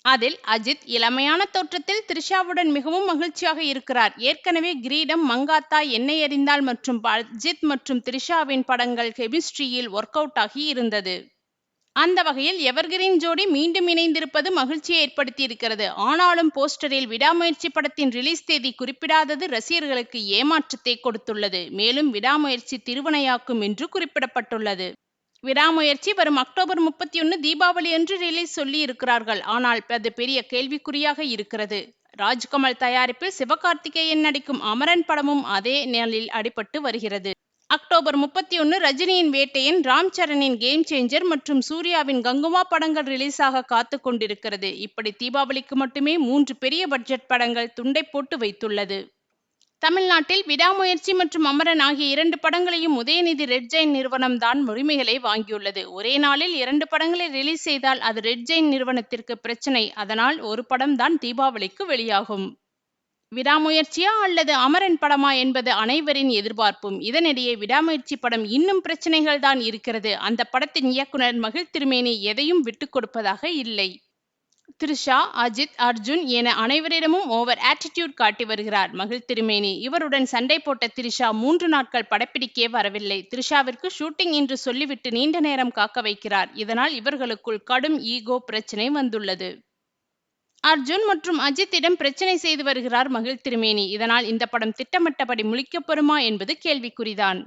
அதில் அஜித் இளமையான தோற்றத்தில் த்ரிஷாவுடன் மிகவும் மகிழ்ச்சியாக இருக்கிறார். ஏற்கனவே கிரீடம், மங்காத்தா, என்னை அறிந்தால் மற்றும் அஜித் மற்றும் த்ரிஷாவின் படங்கள் கெமிஸ்ட்ரியில் ஒர்க் அவுட் ஆகி இருந்தது. அந்த வகையில் எவர்கிரீன் ஜோடி மீண்டும் இணைந்திருப்பது மகிழ்ச்சியை ஏற்படுத்தியிருக்கிறது. ஆனாலும் போஸ்டரில் விடாமுயற்சி படத்தின் ரிலீஸ் தேதி குறிப்பிடாதது ரசிகர்களுக்கு ஏமாற்றத்தை கொடுத்துள்ளது. மேலும் விடாமுயற்சி திருவினையாக்கும் என்று குறிப்பிடப்பட்டுள்ளது. விடாமுயற்சி வரும் அக்டோபர் 31 தீபாவளி அன்று ரிலீஸ் சொல்லி இருக்கிறார்கள். ஆனால் அது பெரிய கேள்விக்குறியாக இருக்கிறது. ராஜ்கமல் தயாரிப்பில் சிவகார்த்திகேயன் நடிக்கும் அமரன் படமும் அதே நாளில் அடிபட்டு வருகிறது. அக்டோபர் 31 ரஜினியின் வேட்டையன், ராம் சரணின் கேம் சேஞ்சர் மற்றும் சூர்யாவின் கங்குவா படங்கள் ரிலீஸ் ஆக காத்து கொண்டிருக்கிறது. இப்படி தீபாவளிக்கு மட்டுமே 3 பெரிய பட்ஜெட் படங்கள் துண்டை போட்டு வைத்துள்ளது. தமிழ்நாட்டில் விடாமுயற்சி மற்றும் அமரன் ஆகிய 2 படங்களையும் உதயநிதி ரெட் ஜெயின் நிறுவனம் தான் உரிமைகளை வாங்கியுள்ளது. ஒரே நாளில் 2 படங்களை ரிலீஸ் செய்தால் அது ரெட் ஜெயின் நிறுவனத்திற்கு பிரச்சனை. அதனால் ஒரு படம் தான் தீபாவளிக்கு வெளியாகும். விடாமுயற்சியா அல்லது அமரன் படமா என்பது அனைவரின் எதிர்பார்ப்பும். இதனிடையே விடாமுயற்சி படம் இன்னும் பிரச்சனைகள் தான் இருக்கிறது. அந்த படத்தின் இயக்குனர் மகிழ் திருமேனி எதையும் விட்டு கொடுப்பதாக இல்லை. த்ரிஷா, அஜித், அர்ஜுன் என அனைவரிடமும் ஓவர் ஆட்டிடியூட் காட்டி வருகிறார் மகிழ் திருமேனி. இவருடன் சண்டை போட்ட த்ரிஷா 3 நாட்கள் படப்பிடிக்கே வரவில்லை. த்ரிஷாவிற்கு ஷூட்டிங் என்று சொல்லிவிட்டு நீண்ட நேரம் காக்க வைக்கிறார். இதனால் இவர்களுக்குள் கடும் ஈகோ பிரச்சனை வந்துள்ளது. அர்ஜுன் மற்றும் அஜித்திடம் பிரச்சனை செய்து வருகிறார் மகிழ் திருமேனி. இதனால் இந்த படம் திட்டமிட்டபடி முடிக்கப்பெறுமா என்பது கேள்விக்குறிதான்.